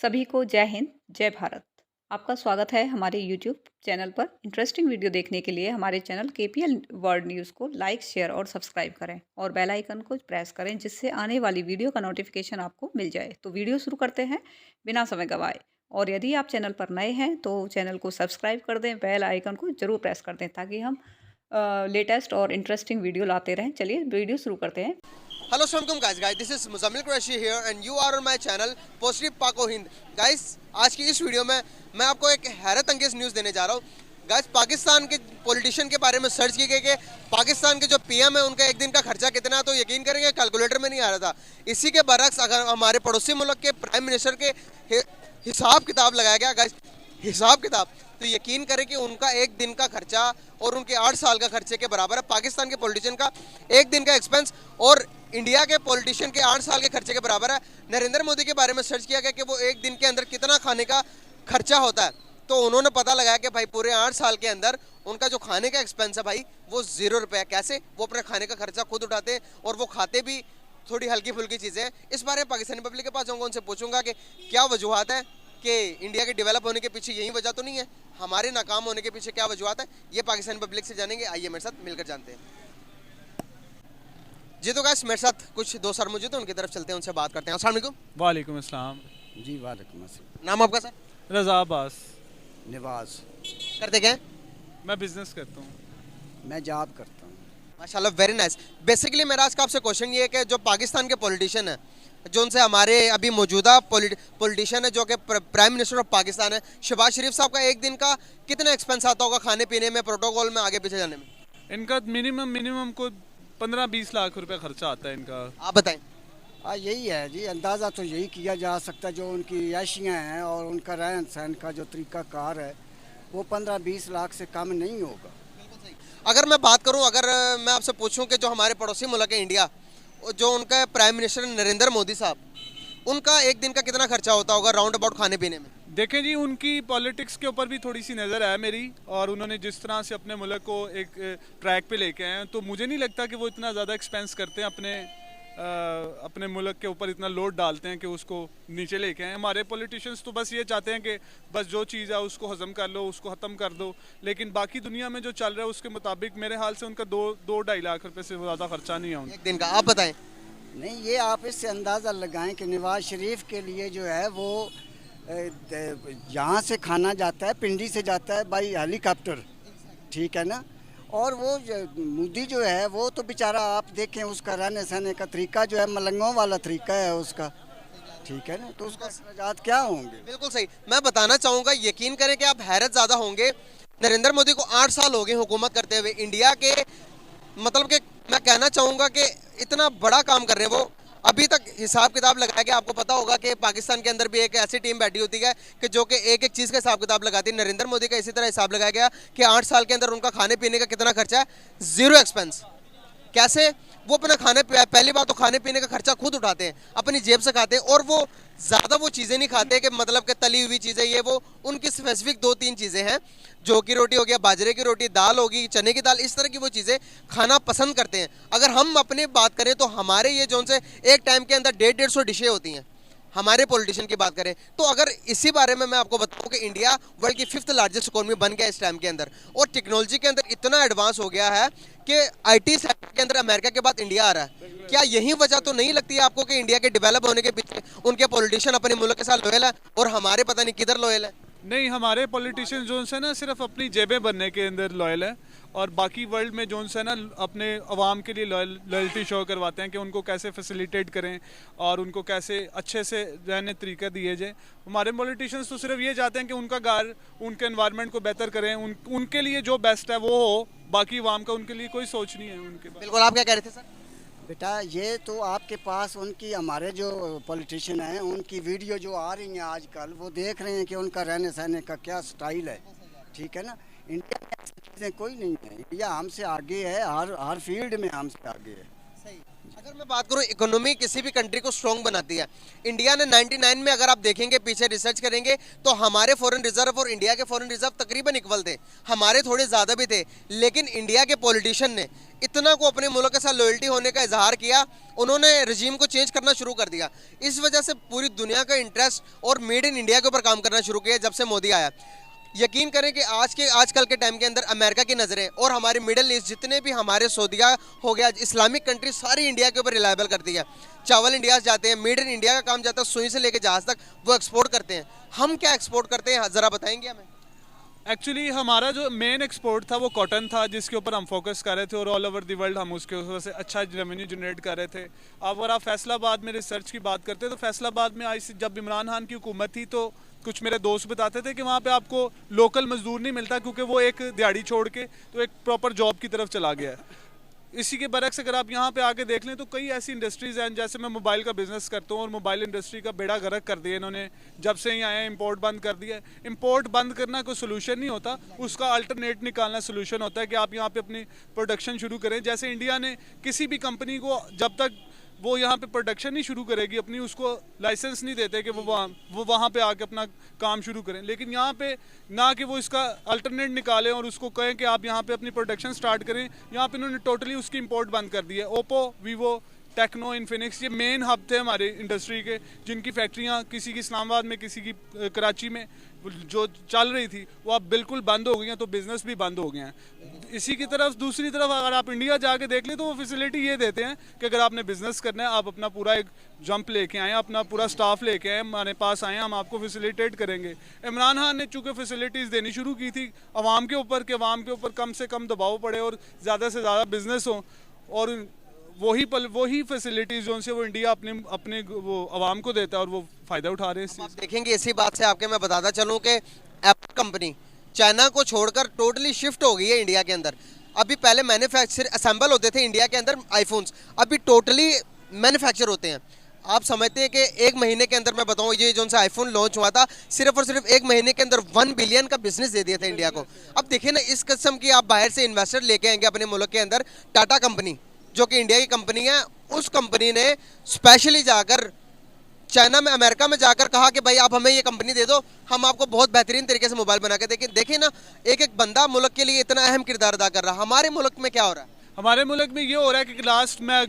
सभी को जय हिंद, जय भारत। आपका स्वागत है हमारे यूट्यूब चैनल पर। इंटरेस्टिंग वीडियो देखने के लिए हमारे चैनल केपीएल वर्ल्ड न्यूज़ को लाइक, शेयर और सब्सक्राइब करें और बेल आइकन को प्रेस करें जिससे आने वाली वीडियो का नोटिफिकेशन आपको मिल जाए। तो वीडियो शुरू करते हैं बिना समय गंवाए। और यदि आप चैनल पर नए हैं तो चैनल को सब्सक्राइब कर दें, बेल आइकन को ज़रूर प्रेस कर दें ताकि हम लेटेस्ट और इंटरेस्टिंग वीडियो लाते रहें। चलिए वीडियो शुरू करते हैं। Hello, Assalamualaikum guys, this is Muzammil Qureshi here and you are on my channel Positive Pako Hind. Guys, आज की इस वीडियो में मैं आपको एक हैरत अंगेज न्यूज़ देने जा रहा हूँ। गाइस, पाकिस्तान के पॉलिटिशियन के बारे में सर्च की गई कि पाकिस्तान के जो पीएम है उनका एक दिन का खर्चा कितना है, तो यकीन करेंगे कैलकुलेटर में नहीं आ रहा था। इसी के बरक्स अगर हमारे पड़ोसी मुल्क के प्राइम मिनिस्टर के हिसाब किताब लगाया गया, गाइस हिसाब किताब, तो यकीन करें कि उनका एक दिन का खर्चा और उनके 8 साल का खर्चे के बराबर है। पाकिस्तान के पॉलिटिशियन का एक दिन का एक्सपेंस और इंडिया के पॉलिटिशियन के 8 साल के खर्चे के बराबर है। नरेंद्र मोदी के बारे में सर्च किया गया कि वो एक दिन के अंदर कितना खाने का खर्चा होता है, तो उन्होंने पता लगाया कि भाई पूरे 8 साल के अंदर उनका जो खाने का एक्सपेंस है भाई वो 0 रुपये। कैसे? वो अपने खाने का खर्चा खुद उठाते हैं और वो खाते भी थोड़ी हल्की फुल्की चीज़ें हैं। इस बारे में पाकिस्तानी पब्लिक के पास जाऊँगा, उनसे पूछूंगा कि क्या वजूहत है कि इंडिया के डेवलप होने के पीछे यही वजह तो नहीं है, हमारे नाकाम होने के पीछे क्या वजूहत है, ये पाकिस्तानी पब्लिक से जानेंगे। आइए मेरे साथ मिलकर जानते हैं। जी तो गाइस, मेरे साथ कुछ दोस्त सर मौजूद हैं, उनकी तरफ चलते हैं, उनसे बात करते हैं। अस्सलाम वालेकुम। वालेकुम अस्सलाम। जी वालेकुम अस्सलाम। नाम आपका सर? रज़ा अब्बास। निवाज। करते क्या हैं? मैं बिजनेस करता हूँ। मैं जॉब करता हूँ। माशाल्लाह, वेरी नाइस। बेसिकली मेरा आज का आपसे क्वेश्चन ये है कि जो पाकिस्तान के पॉलिटिशियन है, जो उनसे हमारे अभी मौजूदा पॉलिटिशियन है जो कि प्राइम मिनिस्टर ऑफ पाकिस्तान है, शहबाज शरीफ साहब का एक दिन का कितना एक्सपेंस आता होगा खाने पीने में, प्रोटोकॉल में, आगे पीछे जाने में? इनका मिनिमम को 15-20 लाख रुपए खर्चा आता है इनका। आप बताएं। यही है जी, अंदाज़ा तो यही किया जा सकता है। जो उनकी याशियाँ हैं और उनका रहन सहन का जो तरीक़ाकार है वो 15-20 लाख से कम नहीं होगा। अगर मैं बात करूं, अगर मैं आपसे पूछूं कि जो हमारे पड़ोसी मुल्क है इंडिया, जो उनका प्राइम मिनिस्टर नरेंद्र मोदी साहब, उनका एक दिन का कितना खर्चा होता होगा राउंड अबाउट खाने पीने में? देखें जी, उनकी पॉलिटिक्स के ऊपर भी थोड़ी सी नज़र है मेरी, और उन्होंने जिस तरह से अपने मुल्क को एक ट्रैक पे लेके आए हैं, तो मुझे नहीं लगता कि वो इतना ज़्यादा एक्सपेंस करते हैं अपने मुल्क के ऊपर, इतना लोड डालते हैं कि उसको नीचे लेके आए। हमारे पॉलिटिशियंस तो बस ये चाहते हैं कि बस जो चीज़ है उसको हज़म कर लो, उसको ख़त्म कर दो, लेकिन बाकी दुनिया में जो चल रहा है उसके मुताबिक मेरे हाल से उनका 2-2.5 लाख रुपए से ज़्यादा खर्चा नहीं है एक दिन का। आप बताएं। नहीं, ये आप इससे अंदाज़ा लगाएं कि नवाज शरीफ के लिए जो है वो यहाँ से खाना जाता है, पिंडी से जाता है बाई हेलीकॉप्टर, ठीक है ना। और वो मोदी जो है वो तो बेचारा, आप देखें उसका रहने सहने का तरीका जो है मलंगों वाला तरीका है उसका, ठीक है ना, तो उसका अखराजात क्या होंगे? बिल्कुल सही। मैं बताना चाहूँगा, यकीन करें कि आप हैरत ज़्यादा होंगे। नरेंद्र मोदी को 8 साल हो गए हुकूमत करते हुए इंडिया के, मतलब कि मैं कहना चाहूँगा कि इतना बड़ा काम कर रहे हैं वो। अभी तक हिसाब किताब लगाया गया, आपको पता होगा कि पाकिस्तान के अंदर भी एक ऐसी टीम बैठी होती है कि जो कि एक एक चीज़ का हिसाब किताब लगाती है। नरेंद्र मोदी का इसी तरह हिसाब लगाया गया कि 8 साल के अंदर उनका खाने पीने का कितना खर्चा है, 0 एक्सपेंस। कैसे? वो अपना पहली बात तो खाने पीने का खर्चा खुद उठाते हैं, अपनी जेब से खाते हैं, और वो ज़्यादा वो चीज़ें नहीं खाते कि मतलब कि तली हुई चीज़ें, ये वो उनकी स्पेसिफिक 2-3 चीज़ें हैं। जौ की रोटी हो गया, बाजरे की रोटी, दाल होगी, चने की दाल, इस तरह की वो चीज़ें खाना पसंद करते हैं। अगर हम अपनी बात करें तो हमारे ये जो से एक टाइम के अंदर 150-150 डिशें होती हैं। हमारे पॉलिटिशियन की बात करें तो अगर इसी बारे में मैं आपको बताऊं कि इंडिया वर्ल्ड की 5th लार्जेस्ट इकोनॉमी बन गया इस टाइम के अंदर, और टेक्नोलॉजी के अंदर इतना एडवांस हो गया है कि आईटी सेक्टर के अंदर अमेरिका के बाद इंडिया आ रहा है। क्या यही वजह तो नहीं लगती है आपको कि इंडिया के डेवलप होने के पीछे उनके पॉलिटिशियन अपने मुल्क के साथ लॉयल है और हमारे पता नहीं किधर लॉयल है? नहीं, हमारे पॉलिटिशियन जो है ना सिर्फ अपनी जेबें बनने के अंदर लॉयल है, और बाकी वर्ल्ड में जो है ना अपने अवाम के लिए लॉयल्टी शो करवाते हैं कि उनको कैसे फैसिलिटेट करें और उनको कैसे अच्छे से रहने तरीका दिए जाए। हमारे पॉलिटिशियंस तो सिर्फ ये चाहते हैं कि उनका घर, उनके एनवायरनमेंट को बेहतर करें, उनके लिए जो बेस्ट है वो हो, बाकी अवाम का उनके लिए कोई सोच नहीं है उनके पास। बिल्कुल। आप क्या कह रहे थे सर? बेटा, ये तो आपके पास उनकी, हमारे जो पॉलिटिशियन हैं उनकी वीडियो जो आ रही हैं आजकल, वो देख रहे हैं कि उनका रहने सहने का क्या स्टाइल है, ठीक है ना। इंडिया में ऐसी चीज़ें कोई नहीं है, इंडिया हमसे आगे है, हर फील्ड में हमसे आगे है। सही। अगर मैं बात करूं, इकोनॉमी किसी भी कंट्री को स्ट्रॉन्ग बनाती है। इंडिया ने 99 में, अगर आप देखेंगे पीछे रिसर्च करेंगे, तो हमारे फॉरेन रिजर्व और इंडिया के फॉरेन रिजर्व तकरीबन इक्वल थे, हमारे थोड़े ज़्यादा भी थे। लेकिन इंडिया के पॉलिटिशियन ने इतना को अपने मुल्क के साथ लॉयल्टी होने का इजहार किया, उन्होंने रजीम को चेंज करना शुरू कर दिया। इस वजह से पूरी दुनिया का इंटरेस्ट और मेड इन इंडिया के ऊपर काम करना शुरू किया जब से मोदी आया। यकीन करें कि आजकल के टाइम के अंदर अमेरिका की नज़रें और हमारे मिडिल ईस्ट जितने भी हमारे सऊदीया हो गया, इस्लामिक कंट्री, सारी इंडिया के ऊपर रिलायबल करती है। चावल इंडिया से जाते हैं, मेड इन इंडिया का काम जाता है, सुई से लेकर जहाज़ तक वो एक्सपोर्ट करते हैं। हम क्या एक्सपोर्ट करते हैं, ज़रा बताएंगे हमें? एक्चुअली हमारा जो मेन एक्सपोर्ट था वो कॉटन था, जिसके ऊपर हम फोकस कर रहे थे और ऑल ओवर द वर्ल्ड हम उसके ऊपर से अच्छा रेवेन्यू जनरेट कर रहे थे। अब अगर आप फैसलाबाद में रिसर्च की बात करते हैं तो फैसलाबाद में आज जब इमरान खान की हुकूमत थी तो कुछ मेरे दोस्त बताते थे कि वहाँ पे आपको लोकल मजदूर नहीं मिलता, क्योंकि वो एक दिहाड़ी छोड़ के तो एक प्रॉपर जॉब की तरफ चला गया है। इसी के बरक्स अगर आप यहाँ पे आके देख लें तो कई ऐसी इंडस्ट्रीज़ हैं, जैसे मैं मोबाइल का बिज़नेस करता हूँ और मोबाइल इंडस्ट्री का बेड़ा गर्क कर दिया इन्होंने। जब से ही आए हैं इंपोर्ट बंद कर दिया है। इंपोर्ट बंद करना कोई सोल्यूशन नहीं होता, उसका अल्टरनेट निकालना सोल्यूशन होता है कि आप यहाँ पे अपनी प्रोडक्शन शुरू करें। जैसे इंडिया ने किसी भी कंपनी को जब तक वो यहाँ पे प्रोडक्शन नहीं शुरू करेगी अपनी, उसको लाइसेंस नहीं देते कि वो वहाँ पे आके अपना काम शुरू करें। लेकिन यहाँ पे ना कि वो इसका अल्टरनेट निकालें और उसको कहें कि आप यहाँ पे अपनी प्रोडक्शन स्टार्ट करें, यहाँ पे इन्होंने टोटली उसकी इंपोर्ट बंद कर दी है। ओप्पो, वीवो, टेक्नो, इन्फिनिक्स, ये मेन हब थे हमारे इंडस्ट्री के, जिनकी फैक्ट्रियाँ किसी की इस्लामाबाद में, किसी की कराची में जो चल रही थी वो अब बिल्कुल बंद हो गई हैं, तो बिज़नेस भी बंद हो गए हैं। इसी की तरफ दूसरी तरफ अगर आप इंडिया जाके देख लें तो वो फैसिलिटी ये देते हैं कि अगर आपने बिज़नेस करना है, आप अपना पूरा एक जंप लेके आएँ, अपना पूरा स्टाफ लेके आएँ, हमारे पास आएँ, हम आपको फैसिलिटेट करेंगे। इमरान खान ने चूँकि फैसिलिटीज़ देनी शुरू की थी अवाम के ऊपर, कि अवाम के ऊपर कम से कम दबाव पड़े और ज़्यादा से ज़्यादा बिज़नेस हो, और वही फैसिलिटीज़ जो से वो इंडिया अपने वो अवाम को देता है और वो फ़ायदा उठा रहे हैं। आप देखेंगे, इसी बात से आपके मैं बताता चलूँ कि एप्पल कंपनी चाइना को छोड़कर टोटली शिफ्ट हो गई है इंडिया के अंदर। अभी पहले मैन्युफैक्चर असेंबल होते थे इंडिया के अंदर आईफोन्स, अभी टोटली मैन्युफैक्चर होते हैं। आप समझते हैं कि एक महीने के अंदर, मैं बताऊं, ये जो सा आईफोन लॉन्च हुआ था, सिर्फ और सिर्फ एक महीने के अंदर 1 बिलियन का बिजनेस दे दिया था इंडिया को। अब देखिए ना, इस किस्म की आप बाहर से इन्वेस्टर लेके आएंगे अपने मुल्क के अंदर। टाटा कंपनी जो कि इंडिया की कंपनी है, उस कंपनी ने स्पेशली जाकर चाइना में, अमेरिका में जाकर कहा कि भाई आप हमें ये कंपनी दे दो, हम आपको बहुत बेहतरीन तरीके से मोबाइल बना के देखिए ना, एक एक बंदा मुल्क के लिए इतना अहम किरदार अदा कर रहा है। हमारे मुल्क में क्या हो रहा है? हमारे मुल्क में ये हो रहा है कि लास्ट में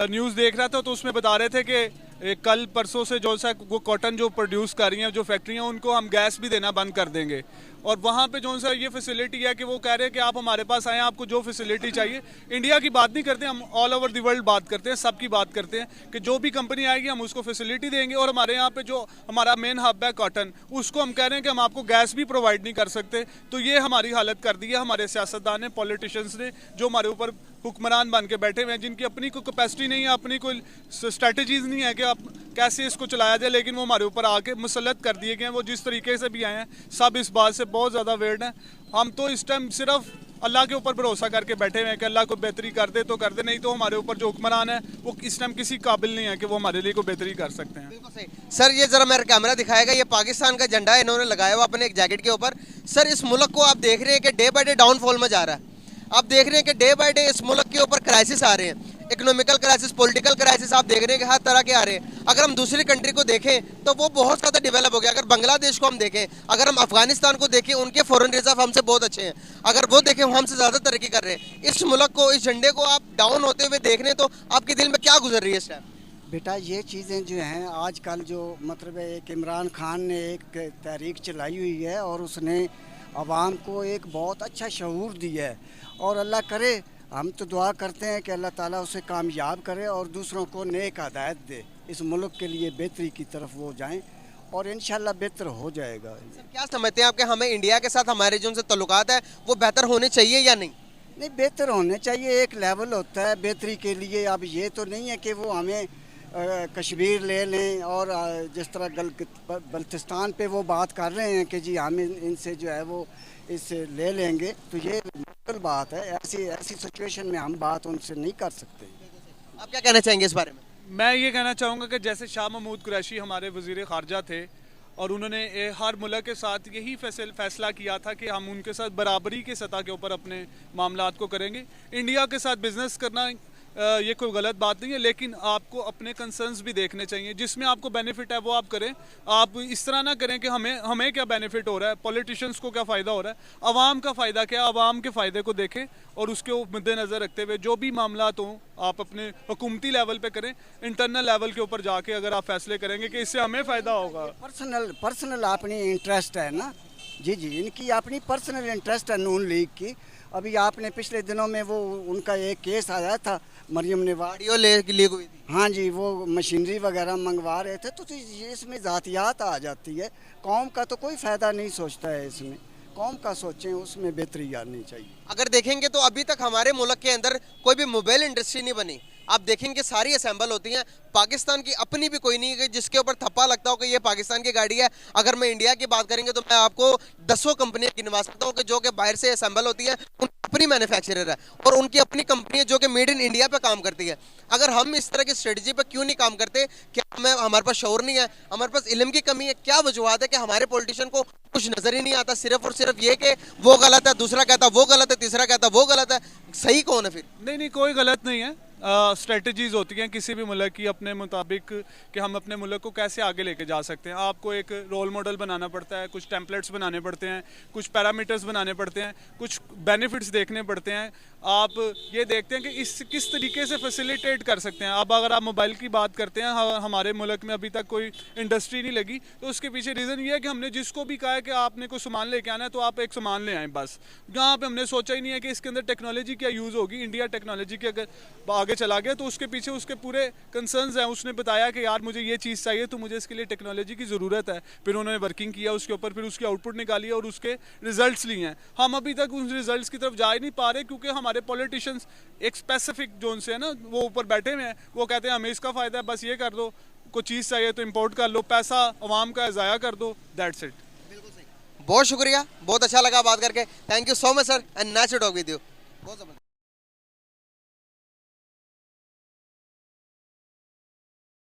न्यूज़ देख रहा था तो उसमें बता रहे थे कि कल परसों से जो सा वो कॉटन जो प्रोड्यूस कर रही हैं जो फैक्ट्रियाँ, उनको हम गैस भी देना बंद कर देंगे। और वहाँ पे जो सा ये फैसिलिटी है कि वो कह रहे हैं कि आप हमारे पास आएँ, आपको जो फैसिलिटी चाहिए। इंडिया की बात नहीं करते हम, ऑल ओवर द वर्ल्ड बात करते हैं, सबकी बात करते हैं कि जो भी कंपनी आएगी हम उसको फैसिलिटी देंगे। और हमारे यहाँ पे जो हमारा मेन हब है कॉटन, उसको हम कह रहे हैं कि हम आपको गैस भी प्रोवाइड नहीं कर सकते। तो ये हमारी हालत कर दी है हमारे सियासतदान ने, पॉलिटिशियंस ने, जो हमारे ऊपर हुक्मरान बन के बैठे हुए हैं, जिनकी अपनी कोई कैपेसिटी नहीं है, अपनी कोई स्ट्रेटजीज नहीं है कि आप कैसे इसको चलाया जाए। लेकिन वो हमारे ऊपर आके मुसल्लत कर दिए गए हैं। वो जिस तरीके से भी आए हैं, सब इस बात से बहुत ज़्यादा वेड हैं। हम तो इस टाइम सिर्फ अल्लाह के ऊपर भरोसा करके बैठे हुए हैं कि अल्लाह को बेहतरी कर दे तो कर दे, नहीं तो हमारे ऊपर जो हुक्मरान है वो इस टाइम किसी काबिल नहीं है कि वो हमारे लिए कोई बेहतरी कर सकते हैं। बिल्कुल सही सर, ये जरा मेरा कैमरा दिखाएगा, ये पाकिस्तान का झंडा है, इन्होंने लगाया हुआ अपने एक जैकेट के ऊपर। सर, इस मुल्क को आप देख रहे हैं कि डे बाय डे डाउनफॉल में जा रहा है। आप देख रहे हैं कि डे बाय डे इस मुल्क के ऊपर क्राइसिस आ रहे हैं, इकोनॉमिकल क्राइसिस, पॉलिटिकल क्राइसिस, आप देख रहे हैं कि हर तरह के आ रहे हैं। अगर हम दूसरी कंट्री को देखें तो वो बहुत ज़्यादा डेवलप हो गया। अगर बांग्लादेश को हम देखें, अगर हम अफगानिस्तान को देखें, उनके फॉरेन रिजर्व हमसे बहुत अच्छे हैं। अगर वो देखें, हम हमसे ज़्यादा तरक्की कर रहे हैं। इस मुल्क को, इस झंडे को आप डाउन होते हुए देख रहे हैं तो आपके दिल में क्या गुजर रही है इस टाइम? बेटा, ये चीज़ें जो हैं आजकल, जो मतलब एक इमरान खान ने एक तहरीक चलाई हुई है और उसने आवाम को एक बहुत अच्छा शऊर दिया है। और अल्लाह करे, हम तो दुआ करते हैं कि अल्लाह ताला उसे कामयाब करे और दूसरों को नेक हिदायत दे, इस मुल्क के लिए बेहतरी की तरफ वो जाएं और इंशाल्लाह बेहतर हो जाएगा। सर, क्या समझते हैं आप कि हमें इंडिया के साथ हमारे जो उनसे तल्लुकात है वो बेहतर होने चाहिए या नहीं? नहीं, बेहतर होने चाहिए, एक लेवल होता है बेहतरी के लिए। अब ये तो नहीं है कि वो हमें कश्मीर ले लें और जिस तरह बल्तिस्तान पे वो बात कर रहे हैं कि जी हम इनसे जो है वो इससे ले लेंगे, तो ये मुश्किल बात है। ऐसी सिचुएशन में हम बात उनसे नहीं कर सकते। आप क्या कहना चाहेंगे इस बारे में? मैं ये कहना चाहूँगा कि जैसे शाह महमूद कुरैशी हमारे वज़ीर ख़ारजा थे और उन्होंने हर मुल्क के साथ यही फैसला किया था कि हम उनके साथ बराबरी के सतह के ऊपर अपने मामलात को करेंगे। इंडिया के साथ बिज़नेस करना ये कोई गलत बात नहीं है, लेकिन आपको अपने कंसर्न्स भी देखने चाहिए। जिसमें आपको बेनिफिट है वो आप करें। आप इस तरह ना करें कि हमें क्या बेनिफिट हो रहा है, पॉलिटिशियंस को क्या फ़ायदा हो रहा है, आवाम का फ़ायदा क्या है, आवाम के फ़ायदे को देखें और उसके मद्देनज़र रखते हुए जो भी मामला हों आप अपने हुकूमती लेवल पे करें। इंटरनल लेवल के ऊपर जाके अगर आप फैसले करेंगे कि इससे हमें फ़ायदा होगा। पर्सनल अपनी इंटरेस्ट है ना जी, इनकी अपनी पर्सनल इंटरेस्ट है नून लीग की। अभी आपने पिछले दिनों में वो उनका एक केस आया था, मरियम नवाज वीडियो लीक हुई थी। हाँ जी, वो मशीनरी वगैरह मंगवा रहे थे, तो ये इसमें ज़ातियात आ जाती है। कौम का तो कोई फ़ायदा नहीं सोचता है इसमें, कौम का सोचें, उसमें बेहतरी आनी चाहिए। अगर देखेंगे तो अभी तक हमारे मुल्क के अंदर कोई भी मोबाइल इंडस्ट्री नहीं बनी। आप देखेंगे सारी असेंबल होती हैं, पाकिस्तान की अपनी भी कोई नहीं है जिसके ऊपर थप्पा लगता हो कि ये पाकिस्तान की गाड़ी है। अगर मैं इंडिया की बात करेंगे तो मैं आपको 10 कंपनियां गिनवा सकता हूँ कि जो कि बाहर से असेंबल होती हैं, उनकी अपनी मैन्युफैक्चरर है और उनकी अपनी कंपनी है जो कि मेड इन इंडिया पे काम करती है। अगर हम इस तरह की स्ट्रेटजी पे क्यों नहीं काम करते? क्या हमारे पास शौर नहीं है, हमारे पास इल्म की कमी है? क्या वजूहत है कि हमारे पॉलिटिशियन को कुछ नजर ही नहीं आता? सिर्फ और सिर्फ ये कि वो गलत है, दूसरा कहता वो गलत है, तीसरा कहता वो गलत है। सही कौन है फिर? नहीं, कोई गलत नहीं है। स्ट्रेटजीज होती हैं किसी भी मुल्क की अपने मुताबिक कि हम अपने मुल्क को कैसे आगे लेके जा सकते हैं। आपको एक रोल मॉडल बनाना पड़ता है, कुछ टेम्पलेट्स बनाने पड़ते हैं, कुछ पैरामीटर्स बनाने पड़ते हैं, कुछ बेनिफिट्स देखने पड़ते हैं। आप ये देखते हैं कि किस तरीके से फैसिलिटेट कर सकते हैं। अब अगर आप मोबाइल की बात करते हैं, हमारे मुल्क में अभी तक कोई इंडस्ट्री नहीं लगी, तो उसके पीछे रीज़न ये है कि हमने जिसको भी कहा है कि आपने कोई सामान लेके आना है तो आप एक सामान ले आएँ बस। यहाँ पे हमने सोचा ही नहीं है कि इसके अंदर टेक्नोलॉजी क्या यूज़ होगी। इंडिया टेक्नोलॉजी के अगर आगे चला गया तो उसके पीछे उसके पूरे कंसर्न्स हैं। उसने बताया कि यार मुझे ये चीज़ चाहिए तो मुझे इसके लिए टेक्नोलॉजी की ज़रूरत है। फिर उन्होंने वर्किंग किया उसके ऊपर, फिर उसकी आउटपुट निकाली और उसके रिजल्ट्स लिए हैं। हम अभी तक उन रिजल्ट्स की तरफ जा ही नहीं पा रहे क्योंकि हमारे पॉलिटिशियंस एक स्पेसिफिक जोन से है ना, वो ऊपर बैठे हुए हैं। वो कहते हैं हमें इसका फ़ायदा है, बस ये कर दो, कोई चीज़ चाहिए तो इम्पोर्ट कर लो, पैसा अवाम का ज़ाया कर दो, दैट्स इट। बहुत शुक्रिया, बहुत अच्छा लगा बात करके। Thank you so much sir and nice to talk with you. बहुत